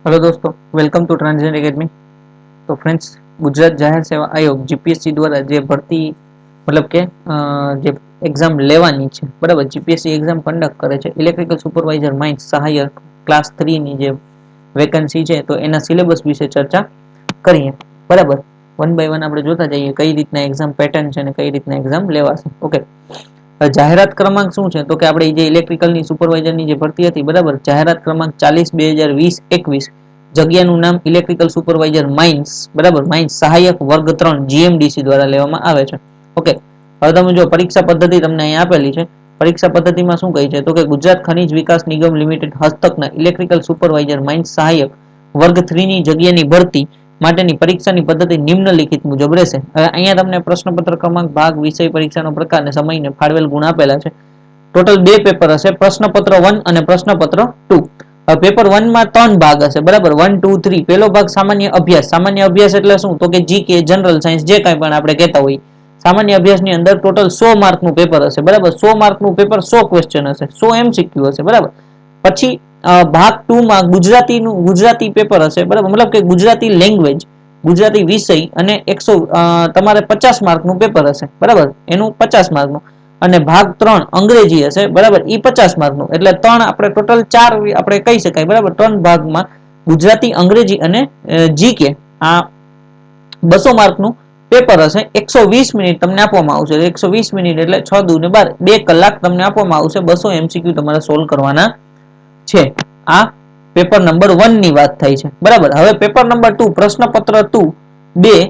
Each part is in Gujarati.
हेलो दोस्तों, वेलकम टू ट्रांजिशन एकेडमी। तो फ्रेंड्स, गुजरात जाહેર સેવા આયોગ જીપીએસસી દ્વારા જે ભરતી મતલબ કે જે એક્ઝામ લેવાની છે, બરાબર, જીપીએસસી એક્ઝામ કન્ડક્ટ કરે છે ઇલેક્ટ્રિકલ સુપરવાઇઝર માઇન્સ સહાયક ક્લાસ 3 ની જે વેકન્સી છે તો એના સિલેબસ વિશે ચર્ચા કરીએ, બરાબર। વન બાય વન આપણે જોતા જઈએ કઈ રીતના એક્ઝામ પેટર્ન છે અને કઈ રીતના એક્ઝામ લેવાશે। ઓકે, જાહેરાત ક્રમાંક શું છે તો કે આપણે જે ઇલેક્ટ્રિકલની સુપરવાઇઝરની જે ભરતી હતી, બરાબર, જાહેરાત ક્રમાંક 40/2021, જગ્યાનું નામ ઇલેક્ટ્રિકલ સુપરવાઇઝર માઇન્સ, બરાબર, માઇન્સ સહાયક વર્ગ 3 જીએમડીસી દ્વારા લેવામાં આવે છે। ઓકે, હવે તમે જો પરીક્ષા પદ્ધતિ તમને અહીં આપેલી છે। પરીક્ષા પદ્ધતિમાં શું કહી છે તો કે ગુજરાત ખનિજ વિકાસ નિગમ લિમિટેડ હસ્તકના ઇલેક્ટ્રિકલ સુપરવાઇઝર માઇન્સ સહાયક વર્ગ 3 ની જગ્યાની ભરતી માટેની પરીક્ષાની પદ્ધતિ નિમ્નલિખિત મુજબ રહેશે। હવે અહીંયા તમને પ્રશ્નપત્ર ક્રમાંક, ભાગ, વિષય, પરીક્ષાનો પ્રકાર અને સમયને ફાળવેલ ગુણ આપેલા છે। ટોટલ 2 પેપર હશે, પ્રશ્નપત્ર 1 અને પ્રશ્નપત્ર 2। પેપર 1 માં 3 ભાગ હશે, બરાબર, 1 2 3। પહેલો ભાગ સામાન્ય અભ્યાસ। સામાન્ય અભ્યાસ એટલે શું તો કે જીકે, જનરલ સાયન્સ, જે કાંઈ પણ આપણે કહેતા હોઈએ। સામાન્ય અભ્યાસની અંદર ટોટલ 100 માર્કનું પેપર હશે, બરાબર, 100 માર્કનું પેપર, 100 ક્વેશ્ચન હશે, 100 એમસીક્યુ હશે, બરાબર। પછી ભાગ 2 માં ગુજરાતી પેપર હશે, બરાબર, મતલબ કે ગુજરાતી લેંગ્વેજ, ગુજરાતી વિષય અને 100 તમારે 50 માર્કનું પેપર હશે, બરાબર, એનું 50 માર્કનું। અને ભાગ 3 અંગ્રેજી હશે, બરાબર, ઈ 50 માર્કનું। એટલે ત્રણ આપણે ટોટલ 4 આપણે કહી શકાય, બરાબર, 3 ભાગમાં ગુજરાતી, અંગ્રેજી અને જીકે આ 200 માર્કનું પેપર હશે। 120 મિનિટ તમને આપવામાં આવશે। 120 મિનિટ એટલે 6 દુ ને 12, 2 કલાક તમને આપવામાં આવશે। 200 એમસીક્યુ તમારે સોલ્વ કરવાના છે। આ પેપર નંબર 1 ની વાત થાય છે, બરાબર। હવે પેપર નંબર 2, પ્રશ્નપત્ર 2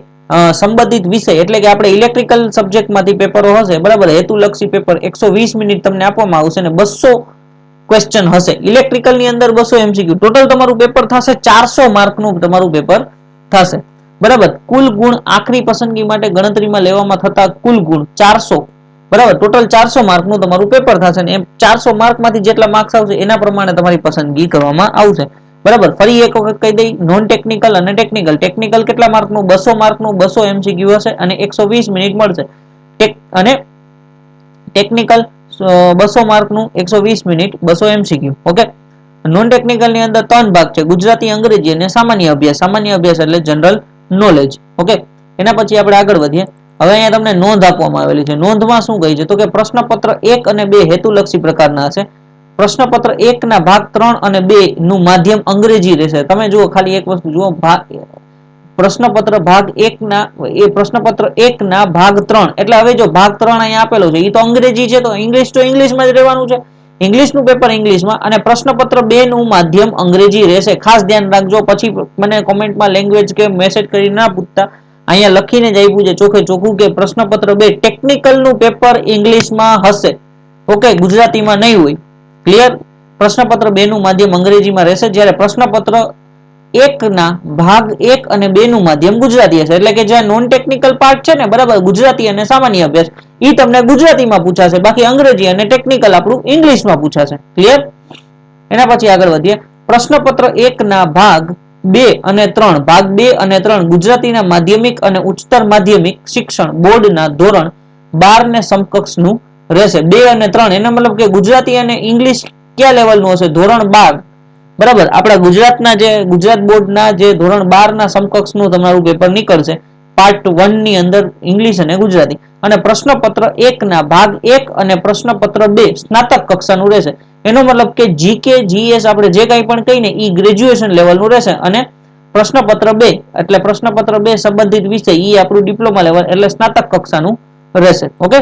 સંબંધિત વિષય એટલે કે આપણે ઇલેક્ટ્રિકલ સબ્જેક્ટમાંથી પેપરો હશે, બરાબર, હેતુલક્ષી પેપર 120 મિનિટ તમને આપવામાં આવશે અને 200 ક્વેશ્ચન હશે। ઇલેક્ટ્રિકલ ની અંદર 200 એમસીક્યુ, ટોટલ તમારું પેપર થશે 400 માર્કનું તમારું પેપર થશે, બરાબર। કુલ ગુણ આખરી પસંદગી માટે ગણતરીમાં લેવામાં થતા કુલ ગુણ 400, બરાબર, ટોટલ 400 માર્કનું તમારું પેપર થશે અને એમ 400 માર્કમાંથી જેટલા માર્ક્સ આવશે એના પ્રમાણે તમારી પસંદગી કરવામાં આવશે, બરાબર। ફરી એક વખત કહી દઈ, નોન ટેકનિકલ અને ટેકનિકલ। ટેકનિકલ કેટલા માર્કનું? 200 માર્કનું, 200 એમસીક્યુ હશે અને 120 મિનિટ મળશે। અને technical 200 માર્કનું, 120 minute, 200 MCQ. Okay, non technical ની અંદર 3 ભાગ છે, ગુજરાતી, અંગ્રેજી અને સામાન્ય અભ્યાસ। સામાન્ય અભ્યાસ એટલે જનરલ નોલેજ। ઓકે, એના પછી આપણે આગળ વધીએ। હવે અહીંયા તમને નોંધ આપવામાં આવેલી છે। નોંધમાં શું કહી છે તો કે પ્રશ્નપત્ર 1 અને 2 હેતુલક્ષી પ્રકારના હશે। પ્રશ્નપત્ર 1 ના ભાગ 3 અને 2 નું માધ્યમ અંગ્રેજી રહેશે। તમે જુઓ, ખાલી એક વસ્તુ જુઓ, પ્રશ્નપત્ર ભાગ 1 ના પ્રશ્નપત્ર 1 ના ભાગ 3 એટલે હવે જો ભાગ 3 અહીંયા આપેલો છે એ તો અંગ્રેજી છે, તો ઇંગ્લિશમાં જ રહેવાનું છે। ઇંગ્લિશનું પેપર ઇંગ્લિશમાં અને પ્રશ્નપત્ર 2 નું માધ્યમ અંગ્રેજી રહેશે। ખાસ ધ્યાન રાખજો, પછી મને કોમેન્ટમાં લેંગ્વેજ કે મેસેજ કરી ના પૂછતા, અહીંયા લખીને જ આપ્યું છે ચોખે ચોખ્ખું કે પ્રશ્નપત્ર 2 ટેકનિકલ નું પેપર ઇંગ્લિશમાં હશે, ઓકે, ગુજરાતીમાં નહીં હોય, ક્લિયર। પ્રશ્નપત્ર 2 નું માધ્યમ અંગ્રેજીમાં રહેશે, જ્યારે પ્રશ્નપત્ર 1 ના ભાગ 1 અને 2 નું માધ્યમ ગુજરાતી હશે। એટલે કે જે નોન ટેકનિકલ પાર્ટ છે ને, બરાબર, ગુજરાતી અને સામાન્ય અભ્યાસ, ઈ તમને ગુજરાતીમાં પૂછાશે, બાકી અંગ્રેજી અને ટેકનિકલ આપણું ઇંગ્લિશમાં પૂછાશે, ક્લિયર। એના પછી આગળ વધીએ। પ્રશ્નપત્ર 1 ના ભાગ 2 અને 3, ભાગ 2 અને 3 ગુજરાતીના માધ્યમિક અને ઉચ્ચતર માધ્યમિક શિક્ષણ બોર્ડના ધોરણ 12 ને સમકક્ષનું રહેશે। 2 અને 3 એનો મતલબ કે ગુજરાતી અને ઇંગ્લિશ કયા લેવલનું હશે? ધોરણ 12, બરાબર, આપણા ગુજરાતના જે ગુજરાત બોર્ડના જે ધોરણ 12 ના સમકક્ષનું તમારું પેપર નીકળશે પાર્ટ 1 ની અંદર, ઇંગ્લિશ અને ગુજરાતી। અને પ્રશ્નપત્ર 1 ના ભાગ 1 અને પ્રશ્નપત્ર 2 સ્નાતક કક્ષાનું રહેશે। એનો મતલબ કે જીકે, જીએસ આપણે જે કાંઈ પણ કહીને એ ગ્રેજ્યુએશન લેવલનું રહેશે અને પ્રશ્નપત્ર 2 એટલે પ્રશ્નપત્ર 2 સંબંધિત વિષય એ આપણું ડિપ્લોમા લેવલ એટલે સ્નાતક કક્ષાનું રહેશે। ઓકે,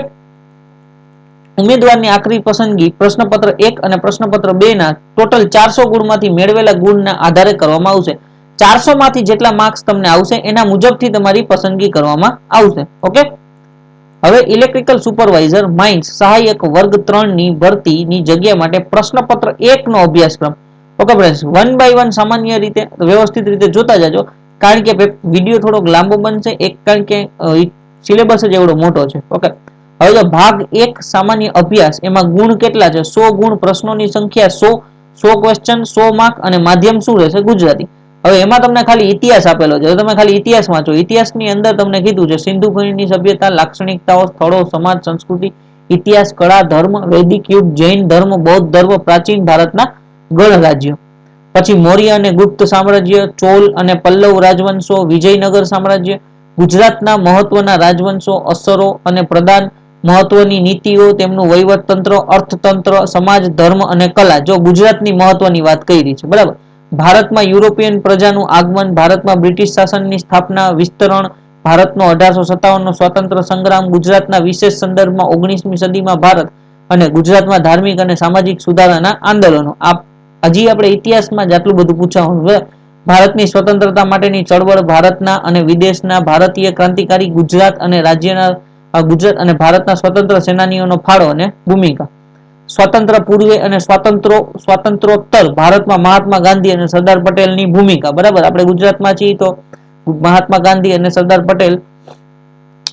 ઉમેદવારની આખરી પસંદગી પ્રશ્નપત્ર 1 અને પ્રશ્નપત્ર 2 ના ટોટલ 400 ગુણમાંથી મેળવેલા ગુણના આધારે કરવામાં આવશે। 400 માંથી જેટલા માર્ક્સ તમને આવશે એના મુજબથી તમારી પસંદગી કરવામાં આવશે। ઓકે, હવે ઇલેક્ટ્રિકલ સુપરવાઇઝર માઇન્સ સહાયક વર્ગ 3 ની ભરતીની જગ્યા માટે પ્રશ્નપત્ર 1 નો અભ્યાસક્રમ। Okay friends, one by one સામાન્ય રીતે વ્યવસ્થિત રીતે જોતા જજો, કારણ કે વિડીયો થોડોક લાંબો બનશે, એક કારણ કે સિલેબસ જ એવડો મોટો છે। ઓકે, હવે જો ભાગ 1 સામાન્ય અભ્યાસ, એમાં ગુણ કેટલા છે? 100 ગુણ, પ્રશ્નોની સંખ્યા 100 ક્વેશ્ચન, 100 માર્ક અને માધ્યમ શું રહેશે? ગુજરાતી। હવે એમાં તમને ખાલી ઇતિહાસ આપેલો છે, તમે ખાલી ઇતિહાસ વાંચો। ઇતિહાસની અંદર તમને કીધું છે સિંધુ ખીણની સભ્યતા, લાક્ષણિકતાઓ, સ્થળો, સમાજ, સંસ્કૃતિ, ઇતિહાસ, કળા, ધર્મ, વૈદિક યુગ, જૈન ધર્મ, બૌદ્ધ ધર્મ, પ્રાચીન ભારતના ગણરાજ્યો। પછી મૌર્ય અને ગુપ્ત સામ્રાજ્ય, ચોલ અને પલ્લવ રાજવંશો, વિજયનગર સામ્રાજ્ય, ગુજરાતના મહત્વના રાજવંશો, અસરો અને પ્રદાન, મહત્વની નીતિઓ, તેમનું વહીવટ તંત્ર, અર્થતંત્ર, સમાજ, ધર્મ અને કલા. જો ગુજરાતની મહત્વની વાત કરી છે, બરાબર. ભારતમાં યુરોપિયન પ્રજાનું આગમન, ભારતમાં બ્રિટિશ શાસનની સ્થાપના, વિસ્તરણ, ભારતનો 1857 નો સ્વાતંત્ર સંગ્રામ, ગુજરાતના વિશેષ સંદર્ભમાં 19મી સદીમાં ભારત અને ગુજરાતમાં ધાર્મિક અને સામાજિક સુધારાના આંદોલનો. હજી આપણે ઇતિહાસમાં જ આટલું બધું પૂછવાનું છે. ભારતની સ્વતંત્રતા માટેની ચળવળ, ભારતના અને વિદેશના ભારતીય ક્રાંતિકારી, ગુજરાત અને રાજ્યના ગુજરાત અને ભારતના સ્વતંત્ર સેનાનીઓનો ફાળો અને ભૂમિકા. સ્વાતંત્ર પૂર્વે અને સ્વાતંત્રોત્તર ભારતમાં મહાત્મા ગાંધી અને સરદાર પટેલની ભૂમિકા. બરાબર, આપણે ગુજરાતમાં છીએ તો મહાત્મા ગાંધી અને સરદાર પટેલ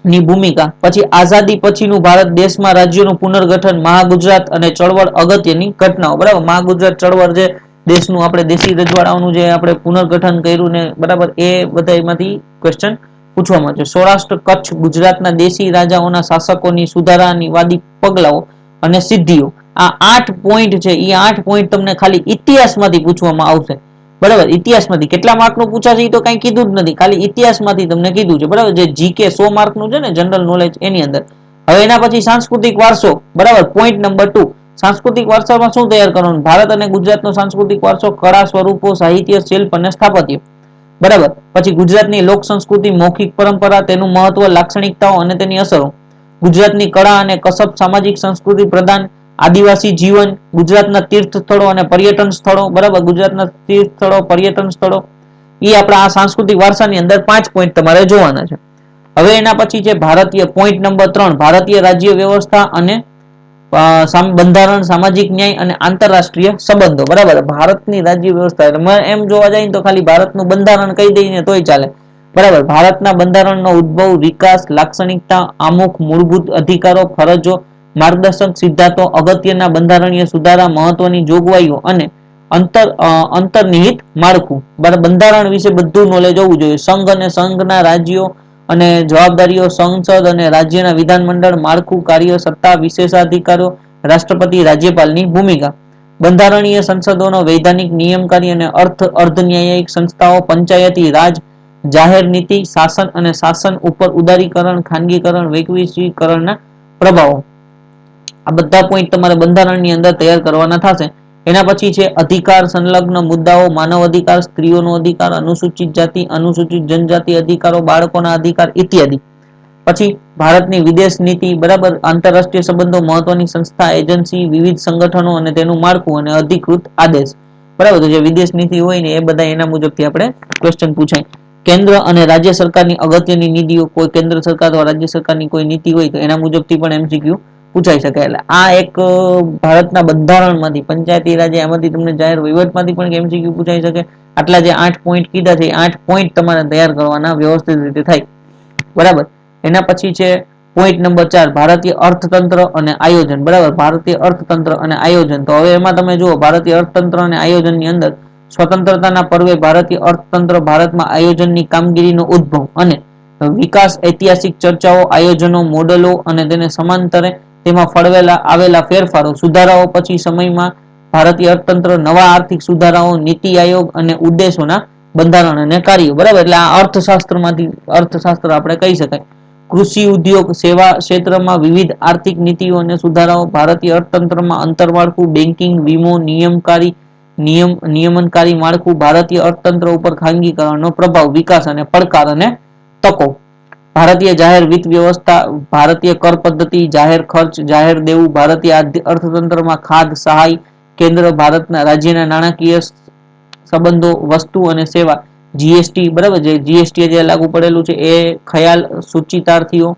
ની ભૂમિકા. પછી આઝાદી પછીનું ભારત, દેશમાં રાજ્યોનું પુનર્ગઠન, મહાગુજરાત અને ચળવળ અગત્યની ઘટનાઓ. બરાબર, મહાગુજરાત ચળવળ જે દેશનું આપણે દેશી રજવાડાઓનું જે આપણે પુનર્ગઠન કર્યું ને, બરાબર, એ બધા એમાંથી ક્વેશ્ચન પૂછવામાં છે. સૌરાષ્ટ્ર, કચ્છ, ગુજરાતના દેશી રાજાઓના શાસકોની સુધારાની વાદી પગલાઓ અને સિદ્ધિઓ. આ 8 પોઈન્ટ છે, એ 8 પોઈન્ટ તમને ખાલી ઇતિહાસમાંથી પૂછવામાં આવશે. બરાબર, ઇતિહાસમાંથી કેટલા માર્કનું પૂછાશે એ તો કઈ કીધું જ નથી, ખાલી ઇતિહાસમાંથી તમને કીધું છે. બરાબર, જે જીકે 100 માર્કનું છે ને, જનરલ નોલેજ, એની અંદર. હવે એના પછી સાંસ્કૃતિક વારસો. બરાબર, પોઈન્ટ નંબર 2, સાંસ્કૃતિક વારસામાં શું તૈયાર કરવાનું? ભારત અને ગુજરાતનો સાંસ્કૃતિક વારસો, કળા, સ્વરૂપો, સાહિત્ય, શિલ્પ અને સ્થાપત્ય. બરાબર, પછી ગુજરાતની લોક સંસ્કૃતિ, મૌખિક પરંપરા, તેનું મહત્વ, લાક્ષણિકતાઓ અને તેની અસરો. ગુજરાતની કળા અને કસબ, સામાજિક સંસ્કૃતિ પ્રદાન, આદિવાસી જીવન, ગુજરાતના તીર્થ સ્થળો અને પર્યટન સ્થળો. બરાબર, ગુજરાતના તીર્થ સ્થળો, પર્યટન સ્થળો, એ આપણા આ સાંસ્કૃતિક વારસાની અંદર 5 પોઈન્ટ તમારે જોવાના છે. હવે એના પછી છે ભારતીય, પોઈન્ટ નંબર 3, ભારતીય રાજ્ય વ્યવસ્થા અને બંધારણ, સામાજિક ન્યાય અને આંતરરાષ્ટ્રીય સંબંધો. બરાબર, ભારતની રાજ્ય વ્યવસ્થા એમ જોવા જાય તો ખાલી ભારતનું બંધારણ કહી દઈને તોય ચાલે. બરાબર, ભારતના બંધારણનો ઉદ્ભવ, વિકાસ, લાક્ષણિકતા, આમુખ, મૂળભૂત અધિકારો, ફરજો, માર્ગદર્શક સિદ્ધાંતો, અગત્યના બંધારણીય સુધારા, મહત્વની જોગવાઈઓ અને અંતર્નિહિત માળખું. બંધારણ વિશે બધું નોલેજ હોવું જોઈએ. સંઘ અને સંઘના રાજ્યો અને જવાબદારીઓ, સંસદ અને રાજ્યના વિધાનમંડળ, માળખું, કાર્ય, સત્તા, વિશેષાધિકારો, રાષ્ટ્રપતિ, રાજ્યપાલની ભૂમિકા. બંધારણીય સંસદોનો વૈધાનિક, નિયમકારી અને અર્ધ ન્યાયિક સંસ્થાઓ, પંચાયતી રાજ, જાહેર નીતિ, શાસન અને શાસન ઉપર ઉદારીકરણ, ખાનગીકરણ, વૈશ્વિકીકરણના પ્રભાવો. આ બધા પોઈન્ટ તમારે બંધારણની અંદર તૈયાર કરવાના થશે. એના પછી છે અધિકાર સંલગ્ન મુદ્દાઓ, માનવ અધિકાર, સ્ત્રીઓનો અધિકાર, અનુસૂચિત જાતિ, અનુસૂચિત જનજાતિ અધિકારો, બાળકોના અધિકાર ઇત્યાદિ. પછી ભારતની વિદેશ નીતિ. બરાબર, આંતરરાષ્ટ્રીય સંબંધો, મહત્વની સંસ્થા, એજન્સી, વિવિધ સંગઠનો અને તેનું માળખું અને અધિકૃત આદેશ. બરાબર, તો જે વિદેશ નીતિ હોય ને એ બધા એના મુજબથી આપણે ક્વેશ્ચન પૂછાય. કેન્દ્ર અને રાજ્ય સરકારની અગત્યની નીતિઓ, કોઈ કેન્દ્ર સરકાર અથવા રાજ્ય સરકારની કોઈ નીતિ હોય તો એના મુજબથી પણ એમસીક્યુ પૂછાઈ શકે. એટલે આ એક ભારતના બંધારણમાંથી, પંચાયતી રાજ, એમાંથી તમને જાહેર વહીવટમાંથી પણ એમસીક્યુ પૂછાઈ શકે. આટલા જે 8 પોઈન્ટ કીધા છે, 8 પોઈન્ટ તમારે તૈયાર કરવાના વ્યવસ્થિત રીતે થાય. બરાબર, એના પછી છે પોઈન્ટ નંબર 4, ભારતીય અર્થતંત્ર અને આયોજન. બરાબર, ભારતીય અર્થતંત્ર અને આયોજન. તો હવે એમાં તમે જુઓ, ભારતીય અર્થતંત્ર અને આયોજનની અંદર સ્વતંત્રતાના પર્વે ભારતીય અર્થતંત્ર, ભારતમાં આયોજનની કામગીરીનો ઉદ્ભવ અને વિકાસ, ઐતિહાસિક ચર્ચાઓ, આયોજનો, મોડેલો અને તેને સમાંતરે તેમાં ફળવેલા આવેલા ફેરફારો, સુધારાઓ, પછી સમયમાં ભારતીય અર્થતંત્ર, નવા આર્થિક સુધારાઓ, નીતિ આયોગ અને ઉદ્દેશોના બંધારણ અને કાર્યો. બરાબર, એટલે આ અર્થશાસ્ત્રમાંથી અર્થશાસ્ત્ર આપણે કહી શકાય. કૃષિ, ઉદ્યોગ, સેવા ક્ષેત્રમાં વિવિધ આર્થિક નીતિઓ અને સુધારાઓ, ભારતીય અર્થતંત્રમાં અંતરમાળખું, બેન્કિંગ, વીમો, નિયમનકારી માળખું, ભારતીય અર્થતંત્ર ઉપર ખાનગીકરણનો પ્રભાવ, વિકાસ અને પડકાર અને તકો. ભારતીય જાહેર વિત્ત વ્યવસ્થા, ભારતીય કર પદ્ધતિ, જાહેર ખર્ચ, જાહેર દેવું, ભારતીય અર્થતંત્રમાં ખાધ સહાય, કેન્દ્ર ભારતના રાજ્યના નાણાકીય સંબંધો, વસ્તુ અને સેવા, જીએસટી. બરાબર, જે જીએસટી જે લાગુ પડેલું છે એ, ખ્યાલ, સૂચિતાર્થીઓ,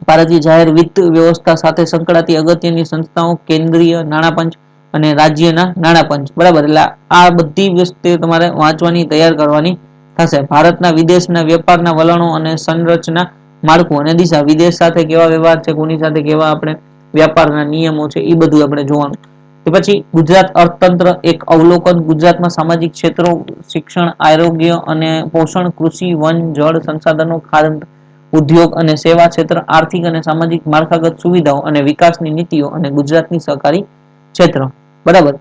ભારતીય જાહેર વિત્ત વ્યવસ્થા સાથે સંકળાતી અગત્યની સંસ્થાઓ, કેન્દ્રીય નાણાપંચ અને રાજ્યના નાણાપંચ. બરાબર, એટલે આ બધી વસ્તુ તમારે વાંચવાની, તૈયાર કરવાની થશે. ભારતના વિદેશના વેપારના વલણો અને સંરચના, માળખું અને દિશા. વિદેશ સાથે કેવા વ્યવહાર છે, કોની સાથે કેવા આપણે વ્યાપારના નિયમો છે, એ બધું આપણે જોવાનું. પછી ગુજરાત અર્થતંત્ર એક અવલોકન. ગુજરાતમાં સામાજિક ક્ષેત્રો, શિક્ષણ, આરોગ્ય અને પોષણ, કૃષિ, વન, જળ સંસાધનો, ખાદ્ય ઉદ્યોગ અને સેવા ક્ષેત્ર, આર્થિક અને સામાજિક માળખાગત સુવિધાઓ અને વિકાસની નીતિઓ અને ગુજરાતની સહકારી ક્ષેત્ર. બરાબર,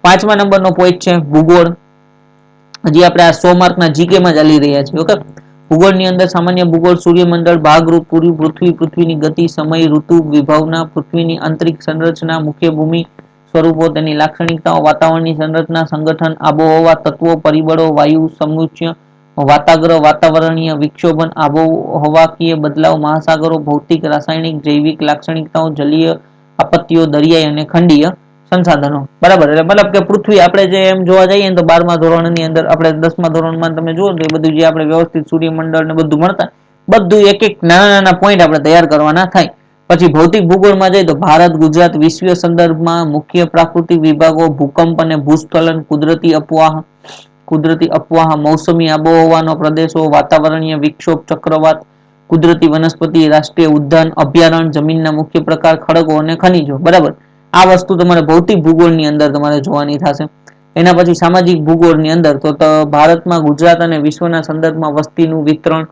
પાંચમા નંબરનો પોઈન્ટ છે ભૂગોળ. હજી આપણે આ 100 માર્કના જીકે માં ચાલી રહ્યા છીએ. ઓકે, ભૂગોળની અંદર સામાન્ય ભૂગોળ, સૂર્યમંડળ, ભાગરૂપ, પૂરી પૃથ્વી, પૃથ્વીની ગતિ, સમય, ઋતુ, વિભાવના, પૃથ્વીની આંતરિક સંરચના, મુખ્ય ભૂમિ સ્વરૂપો, તેની લાક્ષણિકતાઓ, વાતાવરણની સંરચના, સંગઠન, આબોહવા તત્વો, પરિબળો, વાયુ સમુચ્ચય, વાતાગ્રહ, વાતાવરણીય વિક્ષોભન, આબોહવાકીય બદલાવ, મહાસાગરો, ભૌતિક, રાસાયણિક, જૈવિક લાક્ષણિકતાઓ, જલીય આપત્તિઓ, દરિયાઈ અને ખંડીય સંસાધનો. બરાબર, એટલે મતલબ કે પૃથ્વી આપણે જે એમ જોવા જઈએ ને તો 12મા ધોરણની અંદર, આપણે 10મા ધોરણમાં તમે જુઓ તો એ બધું જે આપણે વ્યવસ્થિત સૂર્યમંડળ ને બધું મળતા, બધું એક એક નાના નાના પોઈન્ટ આપણે તૈયાર કરવાના થાય. પછી ભૌતિક ભૂગોળમાં જઈએ તો ભારત, ગુજરાત વિશ્વ સંદર્ભમાં મુખ્ય પ્રાકૃતિક વિભાગો, ભૂકંપ અને ભૂસ્ખલન, કુદરતી અફવાહ, મોસમી આબોહવાનો પ્રદેશો, વાતાવરણીય વિક્ષોભ, ચક્રવાત, કુદરતી વનસ્પતિ, રાષ્ટ્રીય ઉદ્યાન, અભયારણ્ય, જમીનના મુખ્ય પ્રકાર, ખડકો અને ખનીજો. બરાબર, આ વસ્તુ તમારે ભૌતિક ભૂગોળની અંદર તમારે જોવાની થશે. એના પછી સામાજિક ભૂગોળની અંદર તો ભારતમાં, ગુજરાત અને વિશ્વના સંદર્ભમાં વસ્તીનું વિતરણ,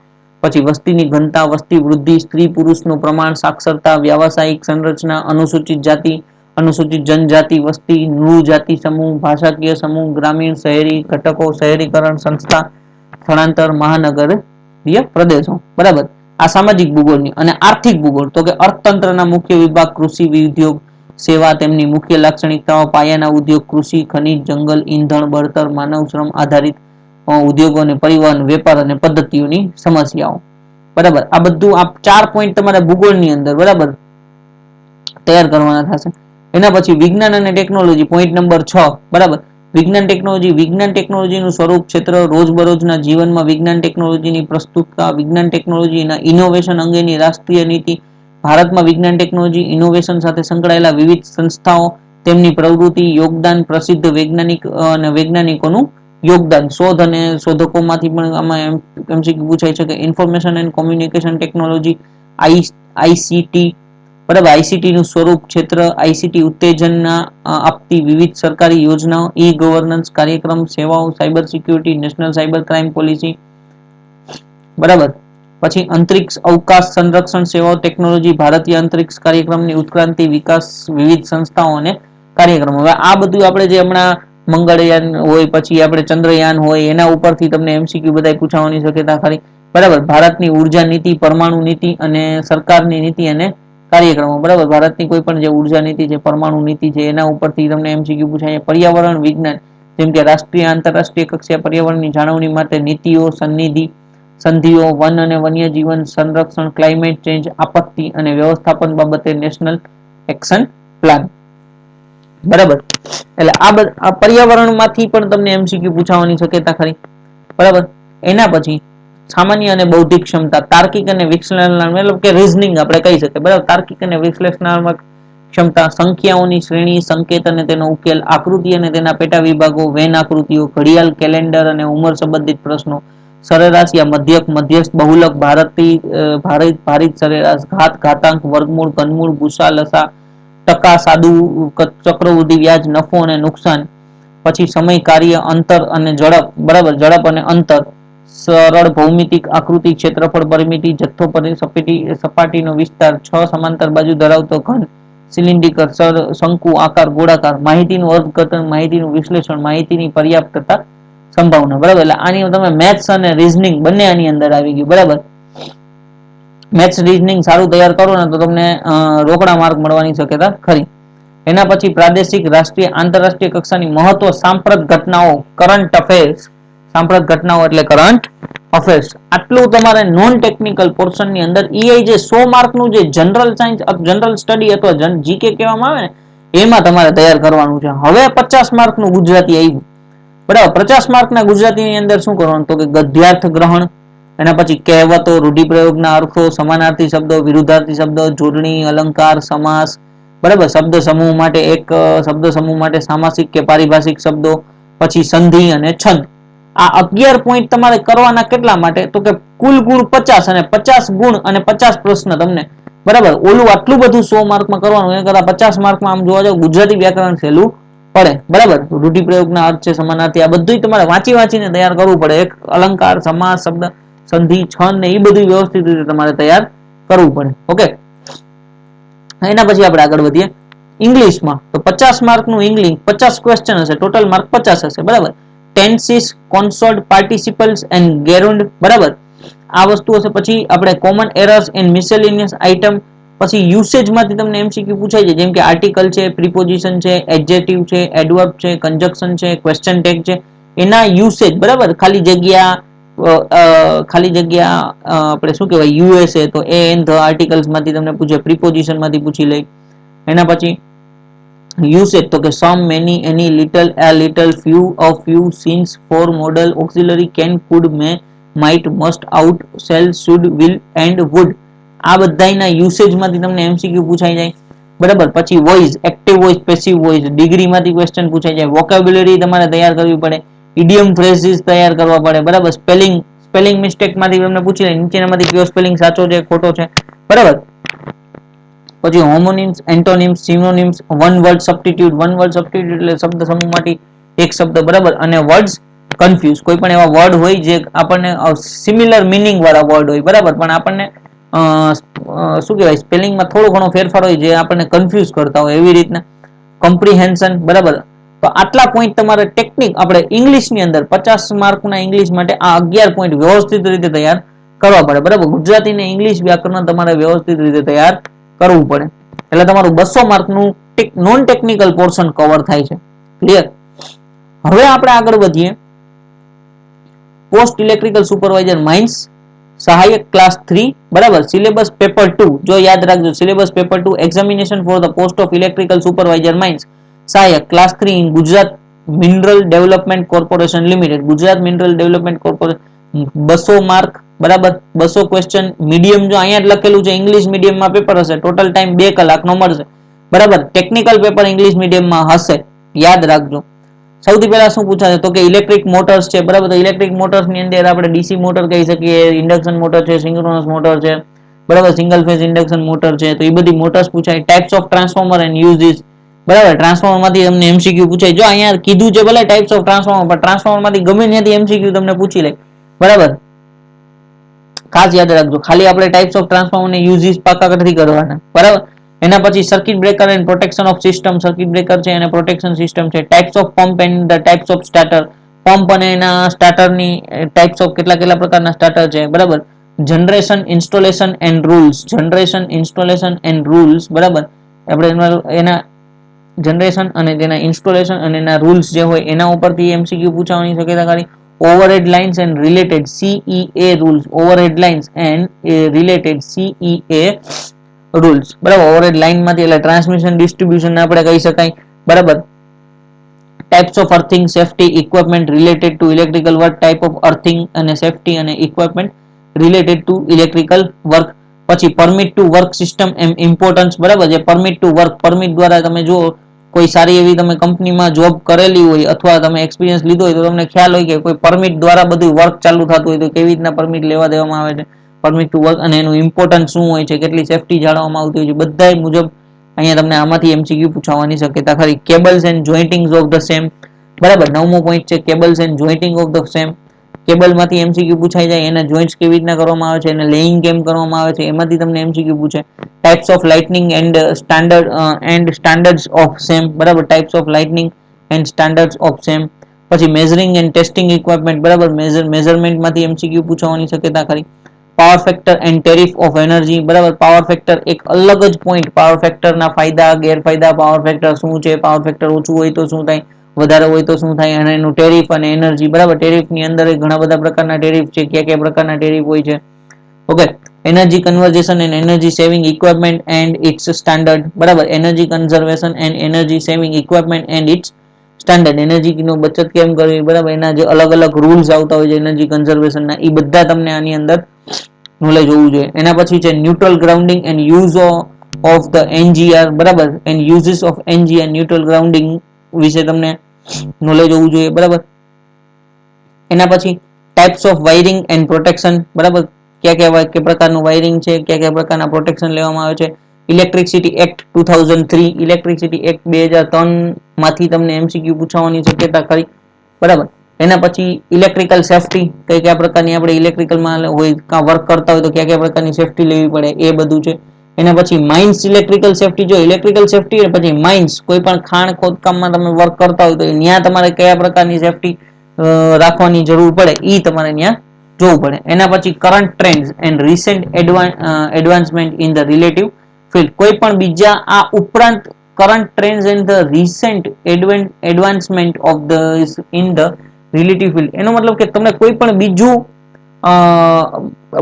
પછી વસ્તીની ઘનતા, વસ્તી વૃદ્ધિ, સ્ત્રી પુરુષનું પ્રમાણ, સાક્ષરતા, વ્યાવસાયિક સંરચના, અનુસૂચિત જાતિ, અનુસૂચિત જનજાતિ વસ્તી, નૃ જાતિ સમૂહ, ભાષાકીય સમૂહ, ગ્રામીણ શહેરી ઘટકો, શહેરીકરણ સંસ્થા, સ્થળાંતર, મહાનગરીય પ્રદેશો. બરાબર, આ સામાજિક ભૂગોળની. અને આર્થિક ભૂગોળ તો કે અર્થતંત્રના મુખ્ય વિભાગ, કૃષિ, ઉદ્યોગ, સેવા, તેમની મુખ્ય લાક્ષણિકતાઓ, પાયાના ઉદ્યોગ, કૃષિ, ખનીજ, જંગલ, ઈંધણ, બળતર, માનવ શ્રમ આધારિત ઉદ્યોગો અને પરિવહન, વેપાર અને પદ્ધતિઓની સમસ્યાઓ. બરાબર, આ બધું આ 4 પોઈન્ટ તમારે ભૂગોળની અંદર બરાબર તૈયાર કરવાના થશે. એના પછી વિજ્ઞાન અને ટેકનોલોજી પોઈન્ટ નંબર 6. બરાબર, વિજ્ઞાન ટેકનોલોજીનું સ્વરૂપ, ક્ષેત્ર, રોજબરોજના જીવનમાં વિજ્ઞાન ટેકનોલોજીની પ્રસ્તુતતા, વિજ્ઞાન ટેકનોલોજીના ઇનોવેશન અંગેની રાષ્ટ્રીય નીતિ, ભારતમાં વિજ્ઞાન ટેકનોલોજી ઇનોવેશન સાથે સંકળાયેલા વિવિધ સંસ્થાઓ, તેમની પ્રવૃત્તિ, યોગદાન, પ્રસિદ્ધ વૈજ્ઞાનિક અને વૈજ્ઞાનિકોનું યોગદાન, શોધ અને શોધકોમાંથી પણ આમાં એમસીક્યુ પૂછાય છે કે information and communication technology, ICT. બરાબર, આઈસીટી નું સ્વરૂપ, ક્ષેત્ર, આઈસીટી ઉત્તેજના આપતી વિવિધ સરકારી યોજનાઓ, ઈ ગવર્નન્સ કાર્યક્રમ, સેવાઓ, cyber security, national cyber crime policy. બરાબર, પછી અંતરિક્ષ અવકાશ સંરક્ષણ સેવાઓ, ટેકનોલોજી, ભારતીય અંતરિક્ષ કાર્યક્રમની ઉત્ક્રાંતિ, વિકાસ, વિવિધ સંસ્થાઓ અને કાર્યક્રમો. હવે આ બધું આપણે જે હમણાં મંગળયાન હોય, પછી આપણે ચંદ્રયાન હોય, એના ઉપરથી તમને એમસીક્યુ બધા પૂછાવાની શક્યતા ખરી. બરાબર, ભારતની ઉર્જા નીતિ, પરમાણુ નીતિ અને સરકારની નીતિ અને કાર્યક્રમો. બરાબર, ભારતની કોઈ પણ જે ઉર્જા નીતિ છે, પરમાણુ નીતિ છે, એના ઉપરથી તમને એમસીક્યુ પૂછાય. પર્યાવરણ વિજ્ઞાન, જેમ કે રાષ્ટ્રીય, આંતરરાષ્ટ્રીય કક્ષાએ પર્યાવરણની જાળવણી માટે નીતિઓ, સંધિઓ, વન અને વન્ય જીવન સંરક્ષણ, ક્લાઇમેટ ચેન્જ, આપત્તિ અને વ્યવસ્થાપન બાબતે નેશનલ એક્શન પ્લાન. બરાબર, એટલે આ પર્યાવરણમાંથી પણ તમને એમસીક્યુ પૂછાવાની શક્યતા ખરી. બરાબર, એના પછી સામાન્ય અને બૌદ્ધિક ક્ષમતા, તાર્કિક અને વિશ્લેષણાત્મક, મતલબ કે રીઝનિંગ આપણે કહી શકીએ. બરાબર, તાર્કિક અને વિશ્લેષણાત્મક ક્ષમતા, સંખ્યાઓની શ્રેણી, સંકેત અને તેનો ઉકેલ, આકૃતિ અને તેના પેટા વિભાગો, વેન આકૃતિઓ, ઘડિયાળ, કેલેન્ડર અને ઉંમર સંબંધિત પ્રશ્નો, સરેરાશ યા મધ્યક, મધ્યસ્થ, બહુલક, ભારિત સરેરાશ, ઘાત, ઘાતાંક, વર્ગમૂળ, ઘનમૂળ, ભૂસા, લસા, ટકા, સાદુ, ચક્રવૃદ્ધિ વ્યાજ, નફો અને નુકસાન. પછી સમય, કાર્ય, અંતર અને ઝડપ. બરાબર, ઝડપ અને અંતર, સરળ ભૌમિતિક આકૃતિ, ક્ષેત્રફળ, પરિમિતિ, જથ્થો, સપાટીનો વિસ્તાર, 6 સમાંતર બાજુ ધરાવતો ઘન, સિલિન્ડિકલ, શંકુ આકાર, ગોળાકાર, માહિતીનું અર્થઘટન, માહિતીનું વિશ્લેષણ, માહિતીની પર્યાપ્તતા, સંભાવના. બરાબર, એટલે આની તમે મેથ્સ અને રીઝનિંગ બંને આની અંદર આવી ગયું. બરાબર, મેથ્સ રીઝનિંગ સારું તૈયાર કરો ને તો તમને રોકડા માર્ક મળવાની શક્યતા ખરી. એના પછી પ્રાદેશિક, રાષ્ટ્રીય, આંતરરાષ્ટ્રીય કક્ષાની મહત્વ સાંપ્રત ઘટનાઓ, કરંટ અફેર્સ. સાંપ્રત ઘટનાઓ એટલે કરંટ અફેર્સ. આટલું તમારે નોન ટેકનિકલ પોર્શન ની અંદર ઈઆઈ જે 100 માર્ક નું જે જનરલ સાયન્સ, જનરલ સ્ટડી અથવા જીકે કહેવામાં આવે ને, એમાં તમારે તૈયાર કરવાનું છે. હવે 50 માર્ક નું ગુજરાતી આવ્યું. બરાબર, 50 માર્કના ગુજરાતીની અંદર શું કરવાનું તો કે ગદ્યાર્થ ગ્રહણ, એના પછી કહેવતો, રૂઢિપ્રયોગના અર્થો, સમાનાર્થી શબ્દો, વિરુદ્ધાર્થી શબ્દો, જોડણી, અલંકાર, સમાસ. બરાબર, શબ્દ સમૂહ માટે એક શબ્દ સમૂહ માટે સામાસિક કે પારિભાષિક શબ્દો, પછી સંધિ અને છંદ. આ 11 પોઈન્ટ તમારે કરવાના કેટલા માટે તો કે કુલ ગુણ 50 અને 50 ગુણ અને 50 પ્રશ્ન તમને. બરાબર, ઓલું આટલું બધું 100 માર્કમાં કરવાનું, એ કરતા 50 માર્કમાં આમ જોવા જાવ ગુજરાતી વ્યાકરણ સહેલું પડે. બરાબર, રૂઢિપ્રયોગના અર્થ છે, સમાનાર્થી, આ બધું તમારે વાંચીને તૈયાર કરવું પડે. એક અલંકાર, સમાસ, શબ્દ સંધિ, છંદ ને એ બધું વ્યવસ્થિત રીતે તમારે તૈયાર કરવું પડે. ઓકે, એના પછી આપણે આગળ વધીએ. ઇંગ્લિશમાં તો 50 માર્કનું ઇંગ્લિશ 50 ક્વેશ્ચન હશે, ટોટલ માર્ક 50 હશે, બરાબર. ટેન્સીસ, કોન્સોર્ટ, પાર્ટિસિપલ્સ એન્ડ ગેરુન્ડ, બરાબર, આ વસ્તુ હશે. પછી આપણે common errors and miscellaneous item, પછી યુસેજ માંથી તમને એમસીક્યુ પૂછાય છે, જેમ કે આર્ટિકલ છે, પ્રિપોઝિશન છે, એડજેક્ટિવ છે, એડવર્બ છે, કંજક્શન છે, ક્વેશ્ચન ટેગ છે, એના યુસેજ, બરાબર, ખાલી જગ્યા આપણે શું કહેવાય યુએસએ, તો એ એન ધ આર્ટિકલ્સ માંથી તમને પૂછે, પ્રિપોઝિશન માંથી પૂછી લે. એના પછી યુસેજ તો કે some, many, any, little, a little, few, a few, since, for, model, auxiliary, can, could, may, might, must, out, shall, should, will and would, આ બધાના યુસેજ માંથી તમને એમસીક્યુ પૂછાઈ જાય, બરાબર. પછી voice, active voice, passive voice, degree માંથી ક્વેશ્ચન પૂછાઈ જાય, વોકેબ્યુલરી તમારે તૈયાર કરવી પડે, ઇડિયમ ફ્રેઝિસ તૈયાર કરવા પડે, બરાબર. સ્પેલિંગ મિસ્ટેક માંથી તમને પૂછી લે નીચેનામાંથી કયો સ્પેલિંગ સાચો છે ખોટો છે, બરાબર. પછી homonyms, antonyms, synonyms, one word substitute, one word substitute એટલે શબ્દ સમૂહમાંથી એક શબ્દ, બરાબર. અને વર્ડ્સ કન્ફ્યુઝ, કોઈ પણ એવા વર્ડ હોય જે આપણને સિમિલર મિનિંગ વાળા વર્ડ હોય, બરાબર, પણ આપણને શું કહેવાય સ્પેલિંગમાં થોડો ઘણો ફેરફાર હોય જે આપણને કન્ફ્યુઝ કરતા હોય, એવી રીતના. કોમ્પ્રિહેન્શન, બરાબર. તો આટલા પોઈન્ટ તમારે ટેકનિક આપણે ઇંગ્લિશની અંદર 50 માર્કના ઇંગ્લિશ માટે આ 11 પોઈન્ટ વ્યવસ્થિત રીતે તૈયાર કરવા પડે, બરાબર. ગુજરાતી ને ઇંગ્લિશ વ્યાકરણ તમારે વ્યવસ્થિત રીતે તૈયાર કરવું પડે, એટલે તમારું 200 માર્કનું નોન ટેકનિકલ પોર્શન કવર થાય છે. ક્લિયર? હવે આપણે આગળ વધીએ. પોસ્ટ ઇલેક્ટ્રિકલ સુપરવાઇઝર માઇન્સ, સહાયક ક્લાસ 3, બરાબર. સિલેબસ પેપર 2, જો યાદ રાખજો, syllabus paper 2, examination for the post of electrical supervisor mines, સહાયક class 3 in Gujarat mineral development corporation limited, Gujarat mineral development corporation, 200 mark, બરાબર. 200 ક્વેશ્ચન, મીડિયમ જો અહીંયા જ લખેલું છે ઇંગ્લિશ મીડિયમમાં પેપર હશે, ટોટલ ટાઈમ 2 કલાકનો મળશે, બરાબર. ટેકનિકલ પેપર ઇંગ્લિશ મીડિયમમાં હશે, યાદ રાખજો. સૌથી પહેલા શું પૂછાશે તો કે ઇલેક્ટ્રિક મોટર્સ છે, બરાબર. તો ઇલેક્ટ્રિક મોટર્સ ની અંદર આપણે ડીસી મોટર કહી શકીએ, ઇન્ડક્શન મોટર છે, સિંક્રોનસ મોટર છે, બરાબર, સિંગલ ફેઝ ઇન્ડક્શન મોટર છે, તો એ બધી મોટર્સ પૂછાય. Types of transformer and uses, બરાબર. ટ્રાન્સફોર્મર માંથી તમને એમસીક્યુ પૂછાય, જો અહીંયા કીધું છે ભલે ટાઇપ્સ ઓફ ટ્રાન્સફોર્મર, પણ ટ્રાન્સફોર્મર માંથી ગમે ત્યાંથી એમસીક્યુ તમને પૂછી લે, બરાબર. ખાસ યાદ રાખજો, ખાલી આપણે ટાઇપ્સ ઓફ ટ્રાન્સફોર્મર ને યુઝિસ પાકા નથી કરવાના, બરાબર. એના પછી circuit breaker and protection of system, circuit breaker છે અને પ્રોટેક્શન સિસ્ટમ છે. Types of pump and the types of starter, pump અને એના સ્ટાર્ટરની ટાઇપ્સ ઓફ કેટલા પ્રકારના સ્ટાર્ટર છે, બરાબર. Generation, installation and rules, generation, installation and rules, બરાબર. આપણે એના જનરેશન અને તેના ઇન્સ્ટોલેશન અને એના રૂલ્સ જે હોય એના ઉપરથી એમસીક્યુ પૂછવાની શક્યતા ખરી. Overhead lines and related CEA rules, overhead lines and related CEA rules, બરાબર. ઓવરહેડ લાઇન માંથી એટલે ટ્રાન્સમિશન ડિસ્ટ્રીબ્યુશન આપણે કહી શકાય, બરાબર. Types of earthing, safety, equipment related to electrical work, type of earthing અને સેફ્ટી અને equipment related to electrical work. પછી પરમિટ ટુ વર્ક સિસ્ટમ એમ ઇમ્પોર્ટન્સ, બરાબર. જે પરમિટ ટુ વર્ક, પરમિટ દ્વારા તમે જો કોઈ સારી એવી તમે કંપનીમાં જોબ કરેલી હોય અથવા તમે એક્સપિરિયન્સ લીધો હોય તો તમને ખ્યાલ હોય કે કોઈ પરમિટ દ્વારા બધું વર્ક ચાલુ થતું હોય તો કેવી રીતના પરમિટ લેવા દેવામાં આવે છે, પરમિટ ટુ વર્ક, અને એનું ઇમ્પોર્ટન્સ શું હોય છે, કેટલી સેફ્ટી જાળવવામાં આવતી હોય છે, બધા મુજબ અહીંયા તમને આમાંથી એમસીક્યુ પૂછવાની શક્યતા ખરી. Cables and jointings of the same, બરાબર. 9મો પોઈન્ટ છે cables and jointing of the same. Cable માંથી એમસીક્યુ પૂછાઈ જાય, એના જોઇન્ટ્સ કેવી રીતના કરવામાં આવે છે, એને લેઇંગ કેમ કરવામાં આવે છે, એમાંથી તમને એમસીક્યુ પૂછે. Types of lightning and standards of same, બરાબર. Types of lightning and standards of same. પછી મેઝરિંગ એન્ડ ટેસ્ટિંગ ઇક્વિપમેન્ટ, બરાબર. મેઝરમેન્ટ માંથી એમસીક્યુ પૂછવાની શક્યતા ખરી. Power factor and tariff of energy, બરાબર. પાવર ફેક્ટર એક અલગ જ પોઈન્ટ, પાવર ફેક્ટરના ફાયદા ગેરફાયદા, પાવર ફેક્ટર શું છે, પાવર ફેક્ટર ઓછું હોય તો શું થાય, વધારે હોય તો શું થાય, અને એનું ટેરિફ અને એનર્જી, બરાબર. ટેરિફ ની અંદર ઘણા બધા પ્રકારના ટેરિફ છે, કયા પ્રકારના ટેરિફ હોય છે, okay. Energy conversation and energy saving equipment and its standard, બરાબર. Energy conservation and energy saving equipment and its standard, energy નો બચત કેમ કરવી, બરાબર. એના જે અલગ અલગ રૂલ્સ આવતા હોય છે એનર્જી કન્ઝર્વેશન ના, એ બધા તમને આની અંદર નોલેજ હોવું જોઈએ. એના પછી છે neutral grounding and use of the NGR, બરાબર. And uses of NGR, neutral grounding વિશે તમને નોલેજ હોવું જોઈએ, બરાબર. એના પછી types of wiring and protection, બરાબર. કયા પ્રકારનું વાયરિંગ છે, કયા પ્રકારના પ્રોટેક્શન લેવામાં આવે છે. ઇલેક્ટ્રિસિટી એક્ટ 2003, ઇલેક્ટ્રિસિટી એક્ટ 2003 માંથી તમને એમસીક્યુ પૂછવાની શક્યતા ખરી, બરાબર. એના પછી ઇલેક્ટ્રિકલ સેફ્ટી, કયા પ્રકારની આપણે ઇલેક્ટ્રિકલમાં હોય વર્ક કરતા હોય તો કયા પ્રકારની સેફ્ટી લેવી પડે, એ બધું છે. એના પછી માઇન્સ ઇલેક્ટ્રિકલ સેફટી, જો ઇલેક્ટ્રિકલ સેફટી પછી માઇન્સ કોઈ પણ ખાણ ખોદકામમાં તમે વર્ક કરતા હોય તો ત્યાં તમારે કયા પ્રકારની સેફટી રાખવાની જરૂર પડે એ તમારે ત્યાં જોવું પડે. એના પછી current trends and recent advancement in the relative field, કોઈ પણ બીજા આ ઉપરાંત current trends and the recent advancement of the in the relative field, એનો મતલબ કે તમને કોઈ પણ બીજું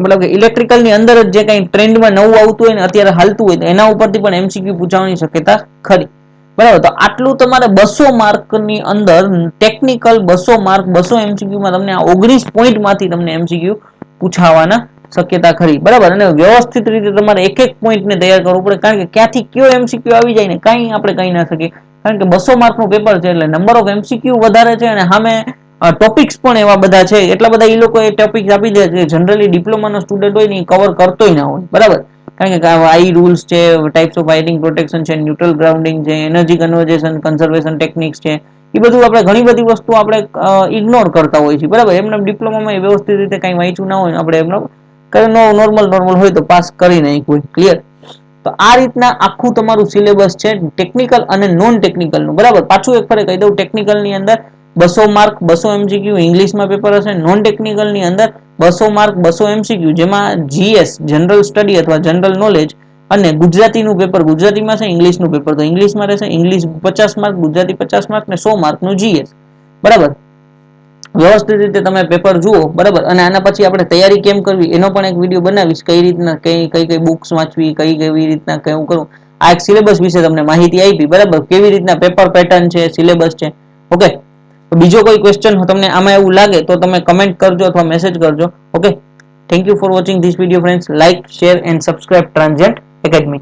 મતલબ કે ઇલેક્ટ્રિકલ ની અંદર જ જે કઈ ટ્રેન્ડમાં નવું આવતું હોય ને અત્યારે હાલતું હોય તો એના ઉપરથી પણ એમસીક્યુ પૂછવાની શક્યતા ખરી. બરાબર, તો આટલું તમારે 200 માર્કની અંદર ટેકનિકલ 200 માર્ક 200 એમસીક્યુમાં તમને 19 પોઈન્ટ માંથી તમને એમસીક્યુ પૂછાવાના શક્યતા ખરી. બરાબર, અને વ્યવસ્થિત રીતે તમારે એક એક પોઈન્ટને તૈયાર કરવું પડે, કારણ કે ક્યાંથી કયો એમસીક્યુ આવી જાય ને કાંઈ આપણે કહી ના શકીએ, કારણ કે 200 માર્કનું પેપર છે એટલે નંબર ઓફ એમસીક્યુ વધારે છે અને સામે ટોપિક્સ પણ એવા બધા છે, એટલા બધા એ લોકો એ ટોપિક્સ આપી દે છે જનરલી ડિપ્લોમાનો સ્ટુડન્ટ હોય ને એ કવર કરતોય ના હોય. બરાબર, કારણ કે આઈ રૂલ્સ છે, ટાઇપ્સ ઓફ વાયરિંગ પ્રોટેક્શન છે, ન્યુટ્રલ ગ્રાઉન્ડિંગ છે, એનર્જી કન્વર્ઝેશન કન્ઝર્વેશન ટેકનિક્સ છે, એ બધું આપણે ઘણી બધી વસ્તુ આપણે ઇગ્નોર કરતા હોય છે. બરાબર, એમને ડિપ્લોમામાં વ્યવસ્થિત રીતે કઈ વાંચ્યું ના હોય આપણે એમનો નોર્મલ હોય તો પાસ કરી નાખ્યું. ક્લિયર, તો આ રીતના આખું તમારું સિલેબસ છે ટેકનિકલ અને નોન ટેકનિકલ નું. બરાબર, પાછું એક ફરે કહી દઉં, ટેકનિકલ ની અંદર 200 માર્ક 200 એમસીક્યુ ઇંગ્લિશમાં પેપર હશે, નોન ટેકનિકલ ની અંદર 200 માર્ક 200 એમસીક્યુ જેમાં જીએસ જનરલ સ્ટડી અથવા જનરલ નોલેજ અને ગુજરાતીનું પેપર ગુજરાતીમાં છે, ઇંગ્લિશનું પેપર તો ઇંગ્લિશમાં રહેશે, ઇંગ્લિશ 50 માર્ક, ગુજરાતી 50 માર્ક ને 100 માર્કનું જીએસ. બરાબર, વ્યવસ્થિત રીતે તમે પેપર જુઓ. બરાબર, અને આના પછી આપણે તૈયારી કેમ કરવી એનો પણ એક વિડીયો બનાવીશ, કઈ રીતના કઈ કઈ બુક્સ વાંચવી, કેવી રીતના કેવું કરવું, આ એક સિલેબસ વિશે તમને માહિતી આપી. બરાબર, કેવી રીતના પેપર પેટર્ન છે, સિલેબસ છે. ઓકે, બીજો કોઈ ક્વેશ્ચન તમને આમાં એવું લાગે તો તમે કમેન્ટ કરજો અથવા મેસેજ કરજો. Okay, thank you for watching this video friends. Like, share and subscribe transient academy.